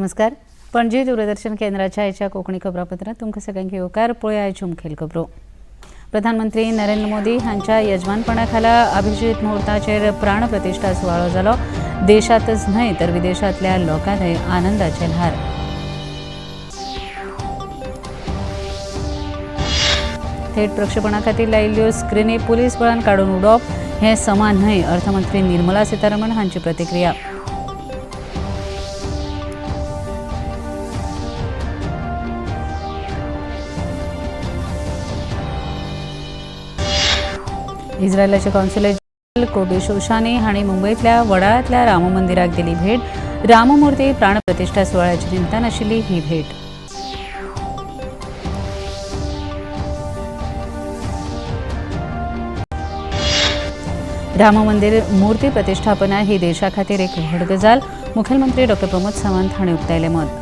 नमस्कार. पणजी दूरदर्शन केंद्राच्या आयच्या कोंकणी खबरापत्रांत तुमकां सगळ्यांक येवकार. पळोवया आयच्यो मुखेल खबरो. प्रधानमंत्री नरेंद्र मोदी हांच्या येजमानपणा खाला अभिजीत मुहूर्ताचेर प्राणप्रतिष्ठा सुवाळो जालो. देशांतच न्हय तर विदेशांतल्या लोकांनी आनंदाचे ल्हार. थेट प्रक्षेपणा खातीर लायिल्ल्यो स्क्रिनी पुलीस बळान काडून उडोवप हें समान न्हय, अर्थमंत्री निर्मला सीतारामन हांची प्रतिक्रिया. इस्रायलाचे कॉन्सुलेट जनरल कोबी शोशानी हांणी मुंबईतल्या वडाळ्यांतल्या राम मंदिराक दिली भेट. राममुर्ती प्राणप्रतिष्ठा सुवाळ्याच्या निमतान आशिल्ली ही भेट. राम मंदिर मुर्ती प्रतिष्ठापना ही देशा खातीर एक व्हड गजाल, मुखेलमंत्री डॉ. प्रमोद सावंत हांणी उक्तायलें मत.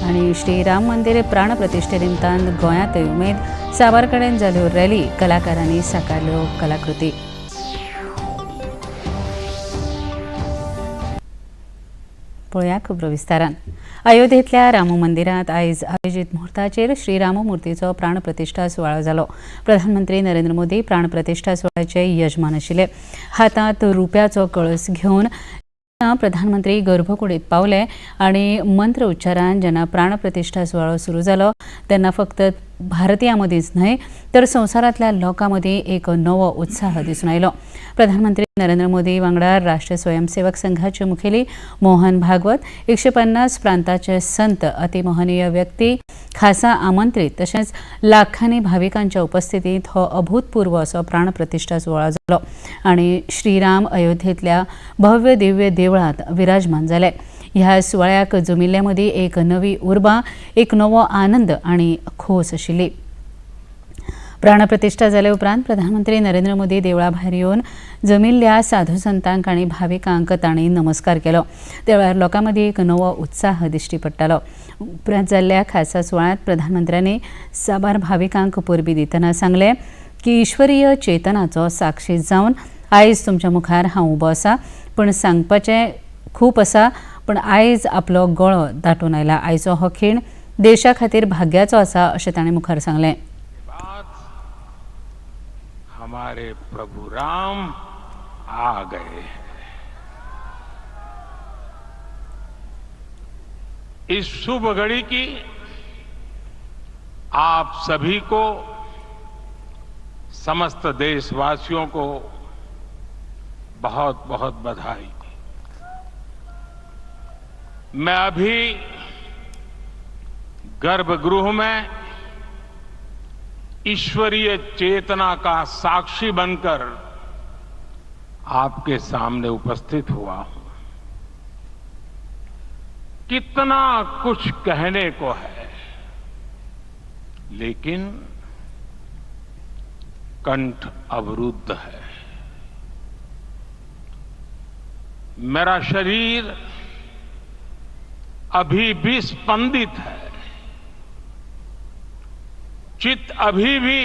आनी श्री राम मंदिर प्राणप्रतिष्ठे निमतान गोंयांतय उमेद. साबार कडेन जाल्यो रॅली, कलाकारांनी साकारल्यो कलाकृती. पळोवया खबरो विस्तारान. अयोध्येंतल्या राम मंदिरांत आयज अभिजीत मुहूर्ताचेर श्रीराममुर्तीचो प्राणप्रतिष्ठा सुवाळो जालो. प्रधानमंत्री नरेंद्र मोदी प्राणप्रतिष्ठा सुवाळ्याचे यजमान आशिल्ले. हातांत रुप्याचो कळस घेवन प्रधानमंत्री गर्भकुडींत पावले आनी मंत्र उच्चारान जेन्ना प्राणप्रतिष्ठा सुवाळो सुरू जालो तेन्ना फक्त भारतीयां मदींच न्हय तर संवसारांतल्या लोकां मदीं एक नवो उत्साह दिसून आयलो. प्रधानमंत्री नरेंद्र मोदी वांगडा राष्ट्रीय स्वयंसेवक संघाचे मुखेली मोहन भागवत, 150 प्रांतांचे संत, अतिमहनीय व्यक्ती, खासा आमंत्रीत तशेंच लाखांनी भाविकांच्या उपस्थितींत हो अभूतपूर्व असो प्राणप्रतिष्ठा सुवाळो जालो आनी श्रीराम अयोध्येंतल्या भव्य दिव्य देवळांत विराजमान जाले. ह्या सुवाळ्याक जमिल्ल्या मदीं एक नवी उर्बा, एक नवो आनंद आनी खोस आशिल्ली. प्राणप्रतिष्ठा जाले उपरांत प्रधानमंत्री नरेंद्र मोदी देवळा भायर येवन जमिल्ल्या साधू संतांक आनी भाविकांक तांणी नमस्कार केलो. देवळार लोकां मदीं एक नवो उत्साह दिश्टी पडटालो. उपरांत जाल्ल्या खासा सुवाळ्यांत प्रधानमंत्र्यांनी साबार भाविकांक परबी दितना सांगलें की ईश्वरीय चेतनाचो साक्षी जावन आयज तुमच्या मुखार हांव उबो आसा, पण सांगपाचें खूब आसा, पण आयज आपलो गळो दाटून आयला. आयचो हो खीण देशा खातीर भाग्याचो आसा अशें ताणें मुखार सांगलें. हमारे प्रभु राम आ गए हैं. इस शुभ घड़ी की आप सभी को, समस्त देशवासियों को बहुत बहुत बधाई. मैं अभी गर्भगृह में ईश्वरीय चेतना का साक्षी बनकर आपके सामने उपस्थित हुआ हूं. कितना कुछ कहने को है, लेकिन कंठ अवरुद्ध है. मेरा शरीर अभी भी स्पंदित है, चित्त अभी भी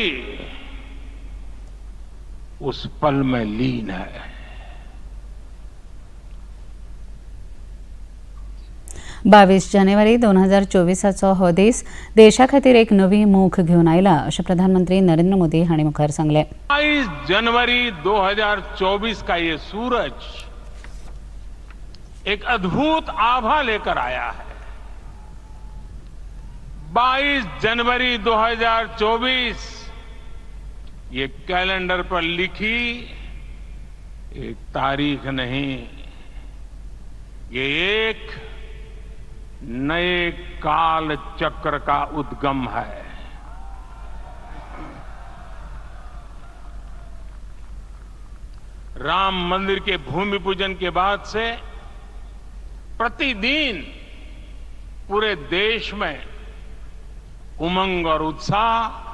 उस पल में लीन है. 22 जानेवारी 2024 हो दीस देशा खातीर एक नवी मोख घेवन आयला अशें प्रधानमंत्री नरेंद्र मोदी हांणी मुखार सांगलें. 22 जनवरी 2024 का ये सूरज एक अद्भुत आभा लेकर आया है. 22 जनवरी 2024 ये कैलेंडर पर लिखी एक तारीख नहीं, ये एक नए काल चक्र का उद्गम है. राम मंदिर के भूमि पूजन के बाद से प्रतिदिन पूरे देश में उमंग और उत्साह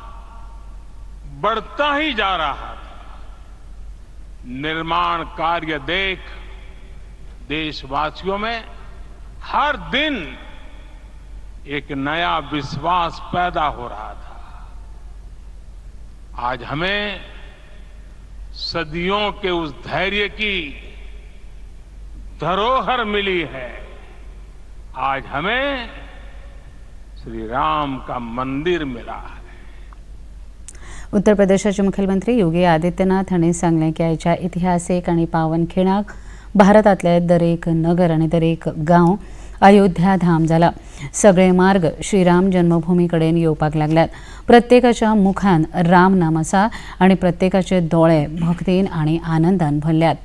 बढ़ता ही जा रहा था. निर्माण कार्य देख देशवासियों में हर दिन एक नया विश्वास पैदा हो रहा था. आज हमें सदियों के उस धैर्य की धरोहर मिली है। आज हमें श्री राम का मंदिर मिला है। उत्तर प्रदेशाचे मुख्यमंत्री योगी आदित्यनाथ हांणी सांगलें की आयच्या इतिहासीक आनी पावन खिणाक भारतांतले दरेक नगर आनी दरेक गांव अयोध्या धाम जाला। सगळे मार्ग श्रीराम जन्मभूमी कडेन येवपाक लागल्यात। प्रत्येकाच्या मुखान राम नाम आसा आनी प्रत्येकाचे दोळे भक्तीन आनी आनंदान भरल्यात।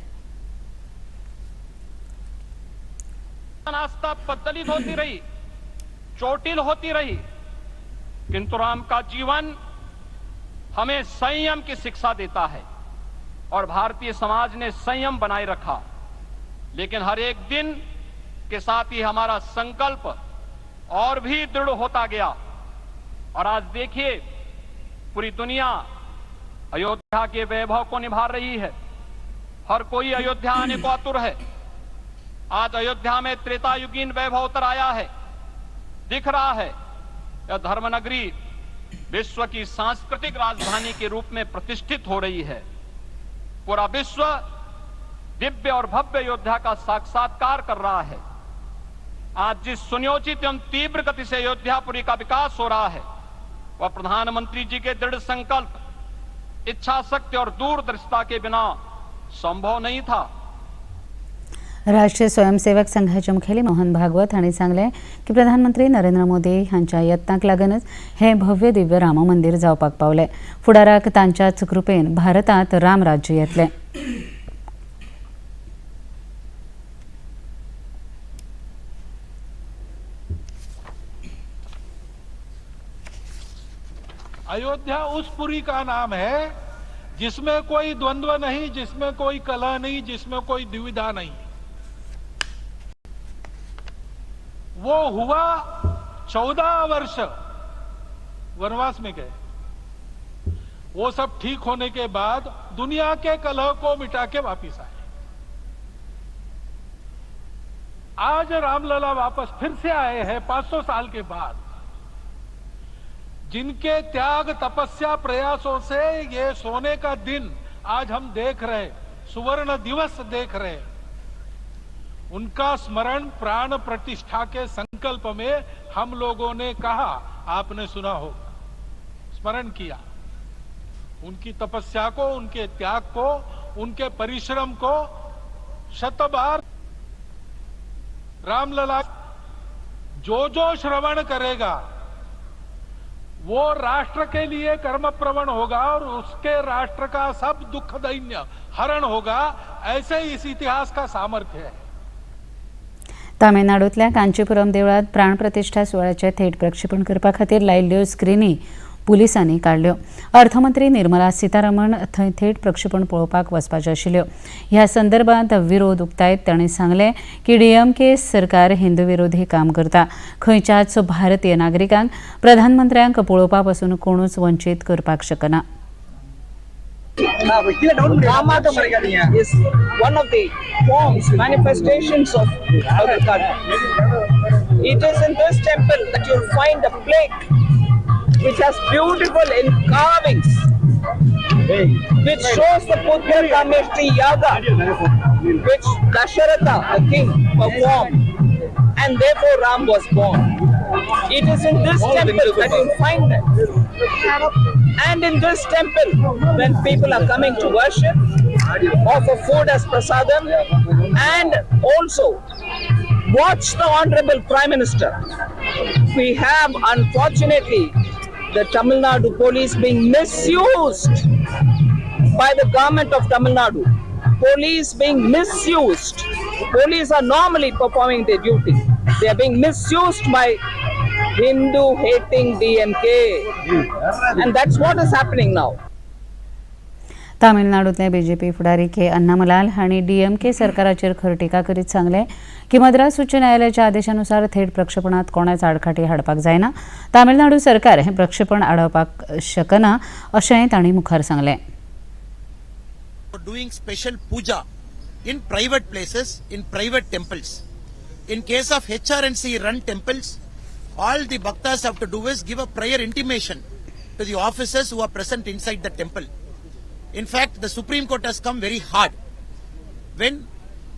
आस्था पतलित होती रही, चोटिल होती रही, किंतु राम का जीवन हमें संयम की शिक्षा देता है और भारतीय समाज ने संयम बनाए रखा। लेकिन हर एक दिन के साथ ही हमारा संकल्प और भी दृढ़ होता गया और आज देखिए पूरी दुनिया अयोध्या के वैभव को निभा रही है। हर कोई अयोध्या आने को आतुर है। आज अयोध्या में त्रेतायुगीन वैभव उतर आया है, दिख रहा है। यह धर्मनगरी विश्व की सांस्कृतिक राजधानी के रूप में प्रतिष्ठित हो रही है। पूरा विश्व दिव्य और भव्य अयोध्या का साक्षात्कार कर रहा है। आज जिस सुनियोजित एवं तीव्र गति से अयोध्यापुरी का विकास हो रहा है वह प्रधानमंत्री जी के दृढ़ संकल्प, इच्छा शक्ति और दूरदर्शिता के बिना संभव नहीं था। राष्ट्रीय स्वयंसेवक संघाचे मुखेली मोहन भागवत हांणी सांगलें की प्रधानमंत्री नरेंद्र मोदी हांच्या यत्नाक लागूनच हे भव्य दिव्य राम मंदिर जावपाक पावलें। फुडाराक तांच्याच कृपेन भारतांत राम राज्य येतलें। अयोध्या उस पुरी का नाम है जिसमें कोई द्वंद्व नहीं, जिसमें कोई कलह नहीं, जिसमें कोई दुविधा नहीं। वो हुआ 14 वर्ष वनवास में गए। वो सब ठीक होने के बाद दुनिया के कलह को मिटा के वापिस आए। आज रामलला वापस फिर से आए हैं 500 साल के बाद। जिनके त्याग, तपस्या, प्रयासों से ये सोने का दिन आज हम देख रहे, सुवर्ण दिवस देख रहे, उनका स्मरण प्राण प्रतिष्ठा के संकल्प में हम लोगों ने कहा, आपने सुना होगा, स्मरण किया। उनकी तपस्या को, उनके त्याग को, उनके परिश्रम को शतबार रामलला जो जो श्रवण करेगा वो राष्ट्र के लिए कर्म प्रवण होगा और उसके राष्ट्र का सब दुख दैन्य हरण होगा। ऐसे इस इतिहास का सामर्थ्य है। तामिळनाडूतल्या कांचीपुरम देवळात प्राणप्रतिष्ठा सुवाळ्याचे थेट प्रक्षेपण करपा खातीर लायिल्ल्यो स्क्रिनी पुलिसांनी काढल्यो। अर्थमंत्री निर्मला सीतारामन थंय थेट प्रक्षेपण पळोवपाक वचपाच्यो आशिल्ल्यो। ह्या संदर्भात विरोध उक्तायत तांणी सांगलें की डीएमके सरकार हिंदू विरोधी काम करता। खंयच्याच भारतीय नागरिकांक प्रधानमंत्र्यांक पळोवपा पासून कोणूच वंचीत करपाक शकना। Ramadam is one of the forms, manifestations of our country. It is in this temple that you'll find a plaque which has beautiful carvings, which shows the Putra Kameshri Yaga, which Dasharatha, the king, performed, and therefore Ram was born. It is in this temple that you'll find that. And in this temple, when people are coming to worship, offer food as prasadam, and also watch the Honorable Prime Minister. We have, unfortunately, the Tamil Nadu police being misused by the government of Tamil Nadu. Police being misused. Police are normally performing their duty. They are being misused by Hindu-hating DMK. And that's what is happening now. तामिळनाडूतले BJP फुडारी के अन्नामलाल हांणी डीएमके सरकाराचेर खर टिका करीत सांगलें की मद्रास उच्च न्यायालयाच्या आदेशानुसार थेट प्रक्षेपणात कोणाच आडखाटी हाडपाक जायना। तामिळनाडू सरकार हे प्रक्षेपण आडोवपाक शकना अशेंय तांणी मुखार सांगलें। Doing special puja in private places, in private temples. In case of HRNC run temples, all the bhaktas have to do is give a prior intimation to the officers who are present inside the temple. In fact, the Supreme Court has come very hard. When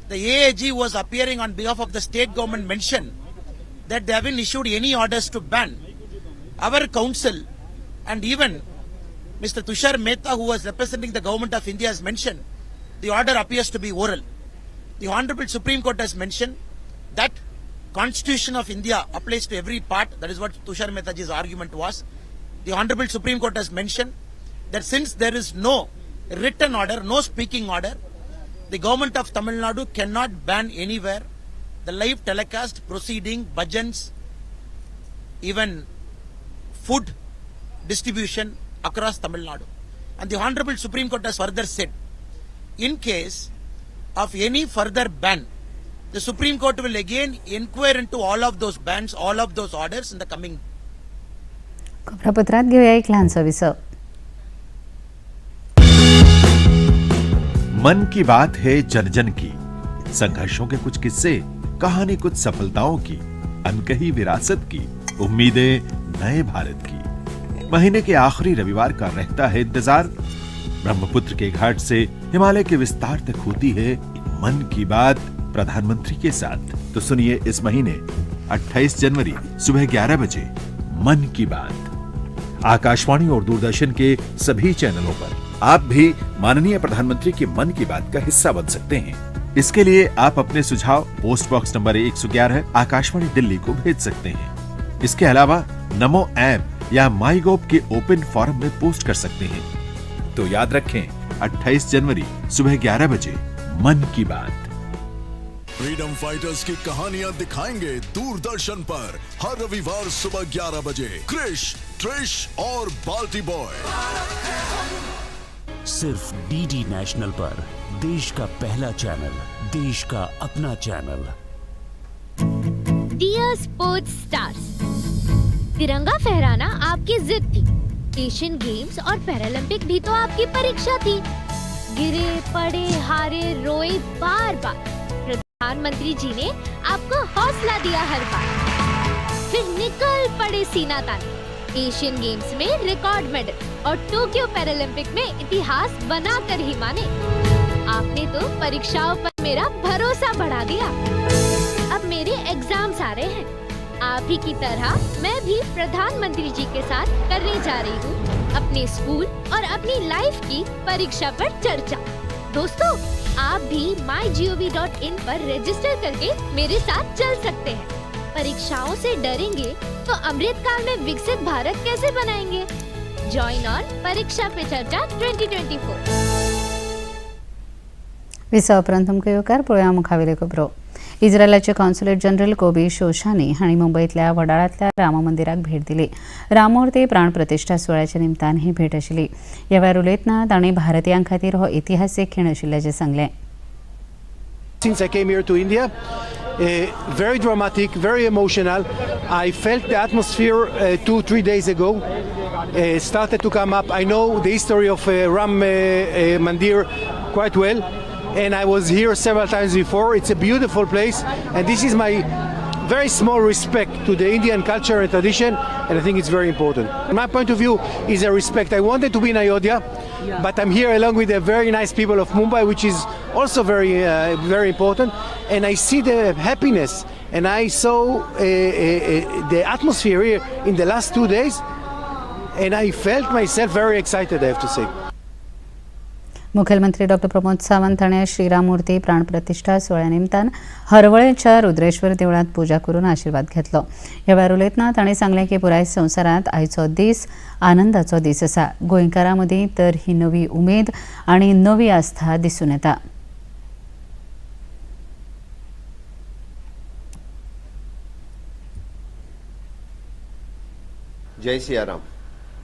the AAG was appearing on behalf of the state government mentioned that they haven't issued any orders to ban, our council and even Mr. Tushar Mehta, who was representing the government of India, has mentioned the order appears to be oral. The Honorable Supreme Court has mentioned that Constitution of India applies to every part. That is what Tushar Mehtaji's argument was. The Honorable Supreme Court has mentioned that since there is no written order, no speaking order, the government of Tamil Nadu cannot ban anywhere the live telecast, proceeding, bhajans, even food distribution across Tamil Nadu. And the Honorable Supreme Court has further said, in case of any further ban, the Supreme Court will again inquire into all of those bans, all of those orders in the coming. खबरापत्रात घेऊया एक लहानसा विसव. मन की बात है जन जन की, संघर्षों के कुछ किस्से, कहानी कुछ सफलताओं की, अनकही विरासत की, उम्मीदें नए भारत की. महीने के आखिरी रविवार का रहता है इंतजार. ब्रह्मपुत्र के घाट से हिमालय के विस्तार तक होती है मन की बात प्रधानमंत्री के साथ. तो सुनिए इस महीने 28 जनवरी सुबह 11 बजे मन की बात आकाशवाणी और दूरदर्शन के सभी चैनलों पर. आप भी माननीय प्रधानमंत्री के मन की बात का हिस्सा बन सकते हैं. इसके लिए आप अपने सुझाव post box number 111 Akashvani Delhi को भेज सकते हैं. इसके अलावा नमो ऐप या माई गोव के ओपन फोरम में पोस्ट कर सकते हैं. तो याद रखें 28 जनवरी सुबह 11 बजे मन की बात. फ्रीडम फाइटर्स की कहानियां दिखाएंगे दूरदर्शन पर हर रविवार सुबह 11 बजे. क्रिश, ट्रिश और बाल्टी बॉय सिर्फ डीडी नेशनल पर, देश का पहला चैनल, देश का अपना चैनल. डियर स्पोर्ट्स स्टार्स, तिरंगा फहराना आपकी जिद थी. एशियन गेम्स और पैरालंपिक भी तो आपकी परीक्षा थी. गिरे, पड़े, हारे, रोए बार बार. प्रधानमंत्री जी ने आपको हौसला दिया हर बार. फिर निकल पड़े सीना ताने. एशियन गेम्स में रिकॉर्ड मेडल और टोक्यो पैरालंपिक में इतिहास बनाकर ही माने. आपने तो परीक्षाओं पर मेरा भरोसा बढ़ा दिया. अब मेरे एग्जाम्स आ रहे हैं. आप ही की तरह मैं भी प्रधानमंत्री जी के साथ करने जा रही हूँ अपने स्कूल और अपनी लाइफ की परीक्षा पर चर्चा. दोस्तों, आप भी mygov.in पर रजिस्टर करके मेरे साथ चल सकते हैं. परीक्षाओं से डरेंगे तो अमृतकाल में विकसित भारत कैसे बनाएंगे? जॉइन ऑन परीक्षा पे चर्चा 2024. विसव प्रथम कयोकार पळोवया मुखावेले खबरो. इस्रायलाचे कॉन्सुलेट जनरल कोबी शोशानी हांणी मुंबईतल्या वडाळ्यातल्या राम मंदिराक भेट दिली. राममूर्ती प्राणप्रतिष्ठा सुवाळ्याच्या निमतान ही भेट आशिल्ली. ह्या वेळार उलयतना तांणी भारतीयां खातीर हो इतिहासीक खीण आशिल्ल्याचें सांगलें. Since I came here to India, very dramatic, very emotional. I felt the atmosphere 2-3 days ago started to come up. I know the history of Ram Mandir quite well, and I was here several times before. It's a beautiful place, and this is my very small respect to the Indian culture and tradition, and I think it's very important. My point of view is a respect. I wanted to be in Ayodhya, but I'm here along with the very nice people of Mumbai, which is also very, very important. And I see the happiness, and I saw the atmosphere here in the last 2 days, and I felt myself very excited, I have to say. मुखेलमंत्री डॉ प्रमोद सावंत हाणें श्रीराममूर्ती प्राणप्रतिष्ठा सुवाळ्या निमतान हरवळेच्या रुद्रेश्वर देवळांत पुजा करून आशीर्वाद घेतलो. ह्या वेळार उलयतना तांणी सांगलें की पुराय संवसारांत आयचो दीस आनंदाचो दीस आसा. गोंयकारां मदीं तर ही नवी उमेद आनी नवी आस्था दिसून येता. जय सिया राम.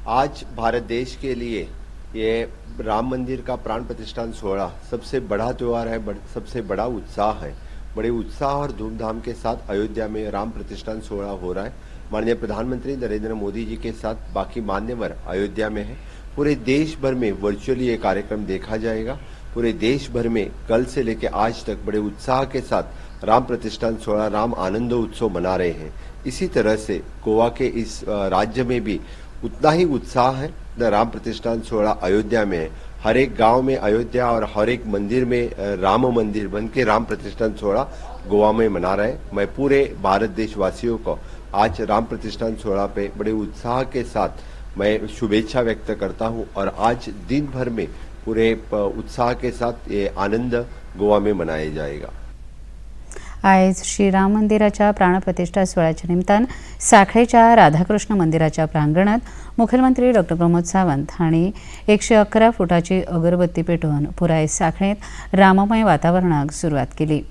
आज भारत देश के लिए ये राम मंदिर का प्राण प्रतिष्ठान सोहरा सबसे बड़ा त्योहार है, सबसे बड़ा उत्साह है. बड़े उत्साह और धूमधाम के साथ अयोध्या में राम प्रतिष्ठान सोहरा हो रहा है. माननीय प्रधानमंत्री नरेंद्र मोदी जी के साथ बाकी मान्यवर अयोध्या में है. पूरे देश भर में वर्चुअली ये कार्यक्रम देखा जाएगा. पूरे देश भर में कल से लेकर आज तक बड़े उत्साह के साथ राम प्रतिष्ठान सोहरा, राम आनंद उत्सव मना रहे हैं. इसी तरह से गोवा के इस राज्य में भी उतना ही उत्साह है राम प्रतिष्ठान सोहरा अयोध्या में। हर एक गांव में अयोध्या और हर एक मंदिर में राम मंदिर बन के राम प्रतिष्ठान सोहरा गोवा में मना रहे। मैं पूरे भारत देशवासियों को आज राम प्रतिष्ठान सोहरा पे बड़े उत्साह के साथ मैं शुभेच्छा व्यक्त करता हूं और आज दिन भर में पूरे उत्साह के साथ ये आनंद गोवा में मनाया जाएगा। आयज श्रीराम मंदिराच्या प्राणप्रतिष्ठा सोहळ्याच्या निमतान साखळेच्या राधाकृष्ण मंदिराच्या प्रांगणात मुखेलमंत्री डॉ. प्रमोद सावंत हांणी 111 फुटाची अगरबत्ती पेटोवन पुराय साखळेत राममय वातावरणाक सुरवात केली।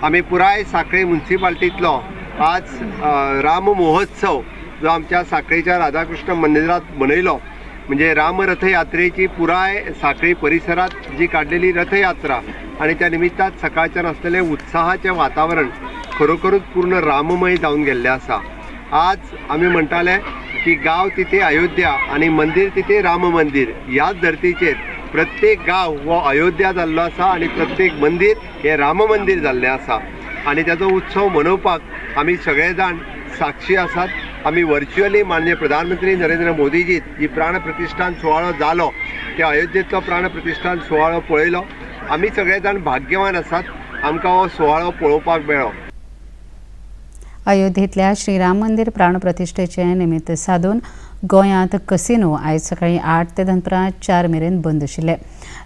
आम्ही पुराय साखळे म्युन्सिपाल्टीतलो आज राम महोत्सव जो आमच्या साखळेच्या राधाकृष्ण मंदिरात मनयलो, म्हणजे राम रथयात्रेची पुराय साखळी परिसरात जी काढलेली रथयात्रा आणि त्या निमित्तात सकाळच्यान असलेले उत्साहाचे वातावरण खरोखरच पूर्ण राममय जाऊन गेल्ले आसा। आज आम्ही म्हणटाले की गाव तिथे अयोध्या आणि मंदिर तिथे राम मंदिर, याच धर्तीचेर प्रत्येक गाव हो अयोध्या जाल्लो आसा आणि प्रत्येक मंदिर हे राम मंदिर जाल्लें आसा आणि त्याचो उत्सव मनोवपाक आमी सगळे जाण साक्षी आसात। आम्ही व्हर्च्युअली माननीय प्रधानमंत्री नरेंद्र मोदीजी जी प्राण प्रतिष्ठान सोहळो जालो त्या अयोध्येचो प्राण प्रतिष्ठान सोहळो पळयलो। आमी सगळे जाण भाग्यवान आसात, आमकां हो सोहळो पळोवपाक मेळ्ळो। अयोध्येतल्या श्रीराम मंदिर प्राणप्रतिष्ठेचे निमित्त साधून गोंयांत कसिनो आयज सकाळी 8 ते दनपारां 4 मेरेन बंद आशिल्ले।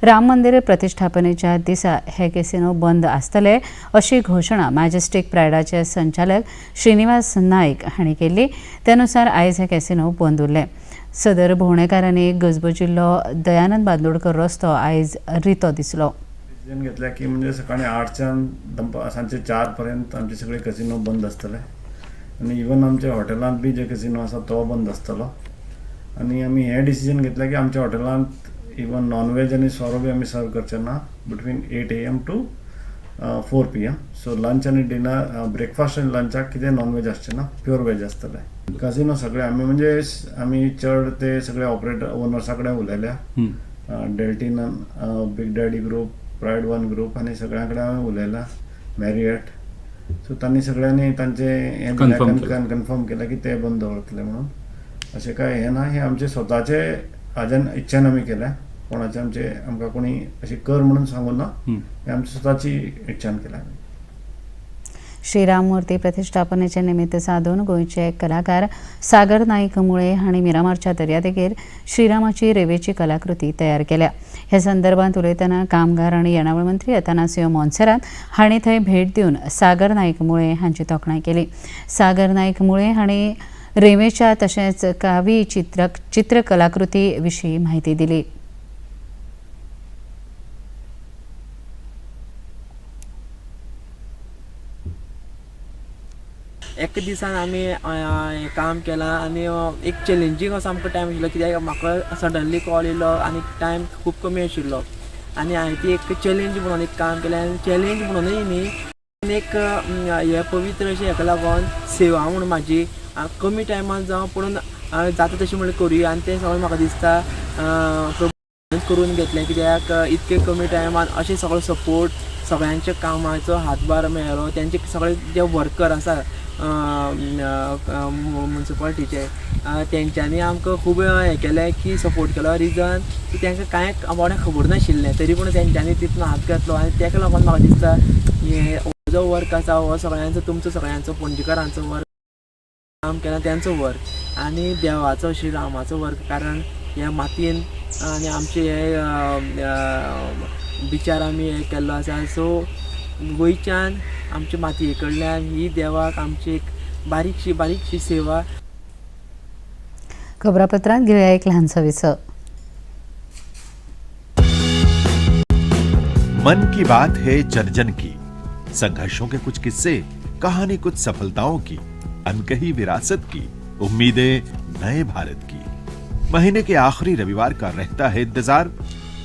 राम मंदिर प्रतिष्ठापनेच्या दिसा हे कसिनो बंद आसतले अशी घोशणा मॅजेस्टिक प्रायडाचे संचालक श्रीनिवास नाईक हांणी केल्ली। त्यानुसार आयज हे कसिनो बंद उरले। सदर भोंवडेकारांनी गजबजिल्लो दयानंद बांदोडकर रस्तो आयज रितो दिसलो। डिसिजन घेतल्या की म्हणजे सकाळी 8च्यान सांजे 4 पर्यंत आमचे सगळे कसिनो बंद आसतले आणि इवन आमच्या हॉटेलांत बी जे कसिनो आसा तो बंद आसतलो। आणि आमी हे डिसिजन घेतले की आमच्या हॉटेलांत इवन नॉन वेज आणि सोरो बी आमी सर्व करचे ना between 8 AM to 4 PM। So lunch आणि डिनर ब्रेकफास्ट आणि लंचाक कितें नॉन वेज आसचें ना, प्युअर वेज आसतले। कसिनो सगळे आमी म्हणजे आमी चड ते सगळे ऑपरेटर ओनर्सा कडेन उलयल्या, डेल्टिनन, big daddy group, pride one group आणि सगळ्यां कडेन हांवें उलयलां, मॅरियट। सो तांणी सगळ्यांनी तांचे हें कन्फर्म केलें की ते बंद दवरतले म्हणून। अशें काय हें ना, हें आमचे स्वताचे हाज्यान इच्छेन आमी केलें, कोणाचे आमकां कोणी अशी कर म्हणून सांगून ना, हें आमची स्वताची इच्छेन केलें आमी। श्रीराम मूर्ती प्रतिष्ठापनेचे निमित्त साधून गोंयचे कलाकार सागर नाईक मुळे हांणी मिरामारच्या दर्यादेगेर श्रीरामाची रेवेची कलाकृती तयार केल्या। हे संदर्भात उलयतना कामगार आणि येणावळ मंत्री अतानासियो मोन्सेरात हांणी थंय भेट दिवन सागर नाईक मुळे हांची तोखणाय केली। सागर नाईक मुळे हांणी रेवेच्या तशेंच कावी चित्रकलाकृती विशीं म्हायती दिली। एक दिसान आमी काम केलां आणि एक चॅलेंजींग असो आमकां टायम आशिल्लो, कित्याक म्हाका सडनली कॉल येयलो आणि टायम खूब कमी आशिल्लो आणि हांवें ती एक चॅलेंज म्हणून एक काम केलें। आनी चॅलेंज म्हणूनय न्ही एक हे पवित्र अशें हेका लागून सेवा म्हणून म्हाजी कमी टायमान जावं पूण जाता तशें म्हणून करुया आणि तें सगळें म्हाका दिसता करून घेतलें, कित्याक इतके कमी टायमान अशें सगळो सपोर्ट सगळ्यांच्या कामाचो हातभार मेळ्ळो। तेंचे सगळे जे वर्कर आसा म्युन्सिपाल्टीचे तेंच्यांनी आमकां खूब हें केलें की सपोर्ट केलो। रिजन की तांकां कांय कोणाक खबर नाशिल्लें, तरी पूण तेंच्यांनी तितून हात घातलो आणि ताका लागून म्हाका दिसता हे जो वर्क आसा हो सगळ्यांचो तुमचो सगळ्यांचो पणजीकारांचो वर्क काम केला तेंचो वर्क आणि देवाचो श्रीरामाचो वर्क। कारण ह्या मातयेन आनी आमचे हे बिचार आमी हे केल्लो आसा। सो गोंयच्यान आमच्या मातये कडल्यान ही देवाक आमची एक बारीकशी सेवा। खबरापत्रांत घेऊया एक लहानसा विसर। मन की बात है जन की, संघर्षों के कुछ किस्से, कहानी कुछ सफलताओं की, अनकही विरासत की, उम्मीदें नए भारत की। महीने के आखिरी रविवार का रहता है इंतजार।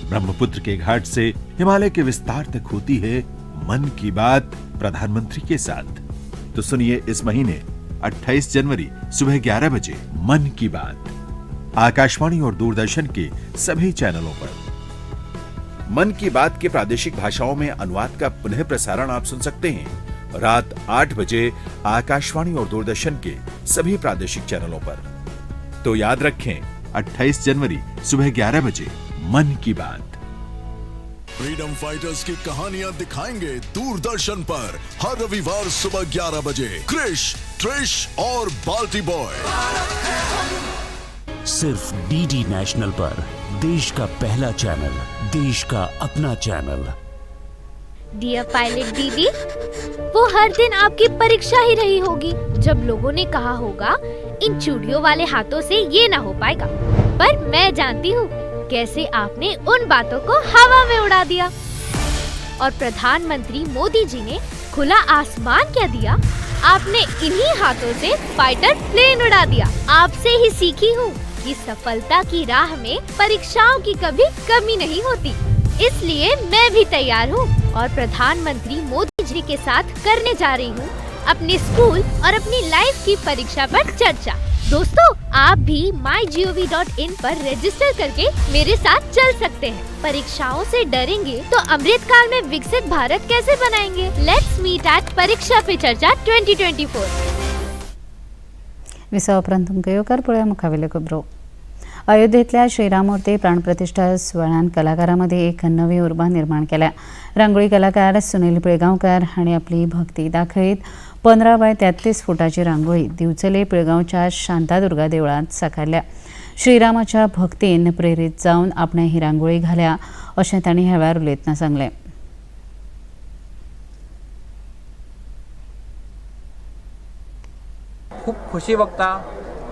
ब्रह्मपुत्र के घाट से हिमालय के विस्तार तक होती है मन की बात प्रधानमंत्री के साथ। तो सुनिए इस महीने 28 जनवरी सुबह 11 बजे मन की बात आकाशवाणी और दूरदर्शन के सभी चैनलों पर। मन की बात के प्रादेशिक भाषाओं में अनुवाद का पुनः प्रसारण आप सुन सकते हैं रात 8 बजे आकाशवाणी और दूरदर्शन के सभी प्रादेशिक चैनलों पर। तो याद रखें 28 जनवरी सुबह 11 बजे मन की बात। फ्रीडम फाइटर्स की कहानियां दिखाएंगे दूरदर्शन पर हर रविवार सुबह 11 बजे क्रिश, ट्रिश और बाल्टी बॉय। सिर्फ डीडी नेशनल पर, देश का पहला चैनल, देश का अपना चैनल। डियर पायलट दीदी, वो हर दिन आपकी परीक्षा ही रही होगी जब लोगों ने कहा होगा इन चूड़ियों वाले हाथों से ये ना हो पाएगा। पर मैं जानती हूँ कैसे आपने उन बातों को हवा में उड़ा दिया। और प्रधानमंत्री मोदी जी ने खुला आसमान क्या दिया, आपने इन्हीं हाथों से फाइटर प्लेन उड़ा दिया। आपसे ही सीखी हूँ कि सफलता की राह में परीक्षाओं की कभी कमी नहीं होती। इसलिए मैं भी तैयार हूँ और प्रधानमंत्री मोदी जी के साथ करने जा रही हूँ अपने स्कूल और अपनी लाइफ की परीक्षा पर चर्चा। दोस्तों, आप भी mygov.in पर रजिस्टर करके मेरे साथ चल सकते हैं। परीक्षाओं से डरेंगे तो अमृतकाल में विकसित भारत कैसे बनाएंगे? लेट्स मीट एट परीक्षा पे चर्चा 2024। विसा उपरांत तुमकां येवकार पळोवया मुखावेल्यो खबरो। अयोध्येतल्या श्रीराममूर्ती प्राणप्रतिष्ठा सुवाळ्यान कलाकारां मदीं एक नवी उर्बा निर्माण केल्या। रांगोळी कलाकार सुनील पिळगांवकार हांणी आपली भक्ती दाखयत 15 बाय 33 फुटाची रांगोळी दिवचले पिळगांवच्या शांतादुर्गा देवळांत साकारल्या। श्रीरामाच्या भक्तीन प्रेरीत जावन आपणे ही रांगोळी घाल्या अशें तांणी ह्या वेळार उलयतना सांगलें। खूप खुशी बघता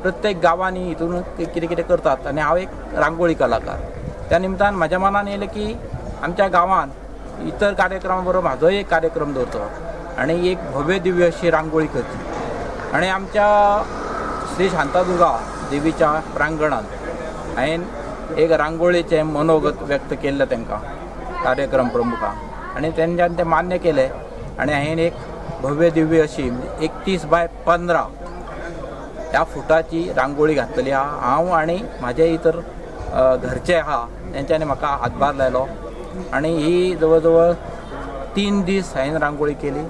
प्रत्येक गावांनी हितून कितें कितें करतात आनी हांव एक रांगोळी कलाकार। त्या निमतान म्हाज्या मनान येयलें की आमच्या गांवांत इतर कार्यक्रमा बरोबर म्हाजोय एक कार्यक्रम दवरचो आनी एक भव्य दिव्य अशी रांगोळी करची। आनी आमच्या श्री शांतादुर्गा देवीच्या प्रांगणांत हांवें एक रांगोळीचें मनोगत व्यक्त केल्लें तांकां कार्यक्रम प्रमुखांक आनी तेंच्यांनी तें मान्य केलें आनी हांवें एक भव्य दिव्य अशी 31 बाय 15 ह्या फुटाची रांगोळी घातलेली आहा। हांव आनी म्हाजे इतर घरचे आहा तेंच्यांनी म्हाका हातभार लायलो आनी ही जवळ जवळ 3 दीस हांवें रांगोळी केली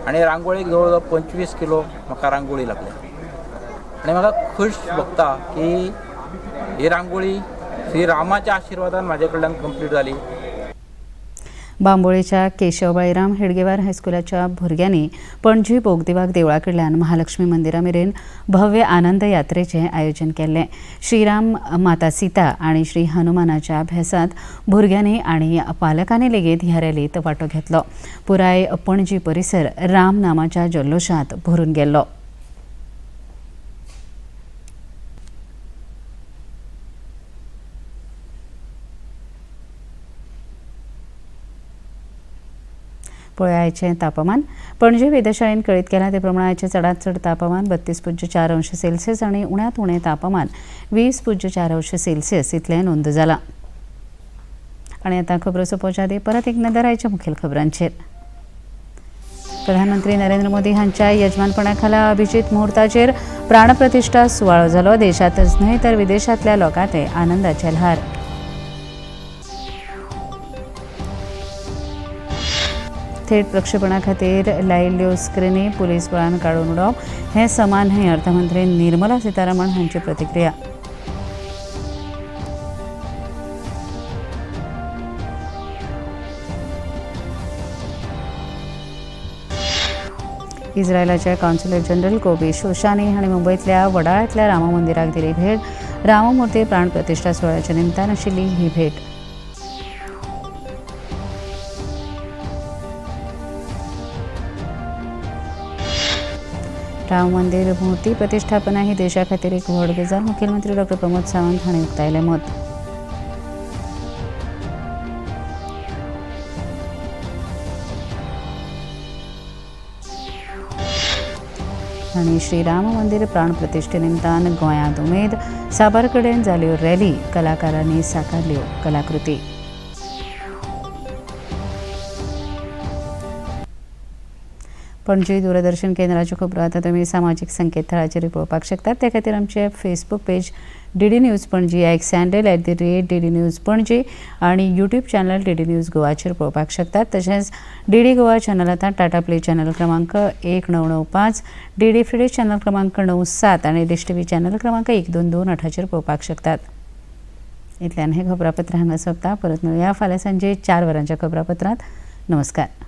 आनी रांगोळीक जवळ जवळ 25 किलो म्हाका रांगोळी लागली आनी म्हाका खूश भोगता की ही रांगोळी श्री रामाच्या आशिर्वादान म्हाजे कडल्यान कंप्लीट जाली। बांबोळेच्या केशव बाळीराम हेडगेवार हायस्कुलाच्या भुरग्यांनी पणजी बोगदिवाग देवळा कडल्यान महालक्ष्मी मंदिरा मेरेन भव्य आनंद यात्रेचें आयोजन केल्लें। श्रीराम, माता सीता आनी श्री हनुमानाच्या भेसांत भुरग्यांनी आनी पालकांनी लेगीत ह्या रॅलीत वांटो घेतलो। पुराय पणजी परिसर राम नामाच्या जल्लोशांत भरून गेल्लो। पळय आयचें तापमान। पणजी वेधशाळेन कळीत केला ते प्रमाण आयचें चडांत चड तापमान 32.4 अंश सेल्सियस आनी उण्यांत उणें तापमान 20.4 अंश सेल्सियस इतलें नोंद जालां। आनी आतां खबरो सोंपोवचे आदीं परत एक नदर आयच्या मुखेल खबरांचेर। प्रधानमंत्री नरेंद्र मोदी हांच्या यजमानपणा खाला अभिजीत मुहूर्ताचेर प्राणप्रतिष्ठा सुवाळो जालो। देशांतच न्हय तर विदेशांतल्या लोकांतय आनंदाचे ल्हार। थेट प्रक्षेपणा खातीर लायिल्ल्यो स्क्रिनी पुलीस बळान काडून उडोवप हें समान न्हय, अर्थमंत्री निर्मला सीतारामन हांची प्रतिक्रिया। इस्रायलाचे कॉन्सुलेट जनरल कोबी शोशानी हांणी मुंबयतल्या वडाळ्यांतल्या राम मंदिराक दिली भेट। राममूर्ती प्राणप्रतिष्ठा सुवाळ्याच्या निमतान आशिल्ली ही भेट। राम मंदिर मुर्ती प्रतिष्ठापना ही देशा खातीर एक व्हड गजाल, मुखेलमंत्री डॉ प्रमोद सावंत हांणी उक्तायलें मत। आनी श्रीराम मंदिर प्राणप्रतिष्ठे निमतान गोंयांत उमेद। साबार कडेन जाल्यो रॅली, कलाकारांनी साकारल्यो कलाकृती। पणजी दूरदर्शन केंद्राच्यो खबरो आतां तुमी सामाजीक संकेतथळाचेर पळोवपाक शकतात. त्या खातीर आमचे Facebook page DD news Panaji, x handle @DD news Panaji आनी यूट्यूब चॅनल DD न्यूज गोवाचेर पळोवपाक शकतात. तशेंच DD गोवा चॅनल आतां टाटा प्ले चॅनल क्रमांक 1995, DD फ्री चॅनल क्रमांक 97 आनी डिश TV चॅनल क्रमांक 122 पळोवपाक शकतात. इतल्यान हे खबरापत्र हांगा सोंपता. परत मेळुया फाल्यां सांजे 4 वरांच्या खबरापत्रांत. नमस्कार.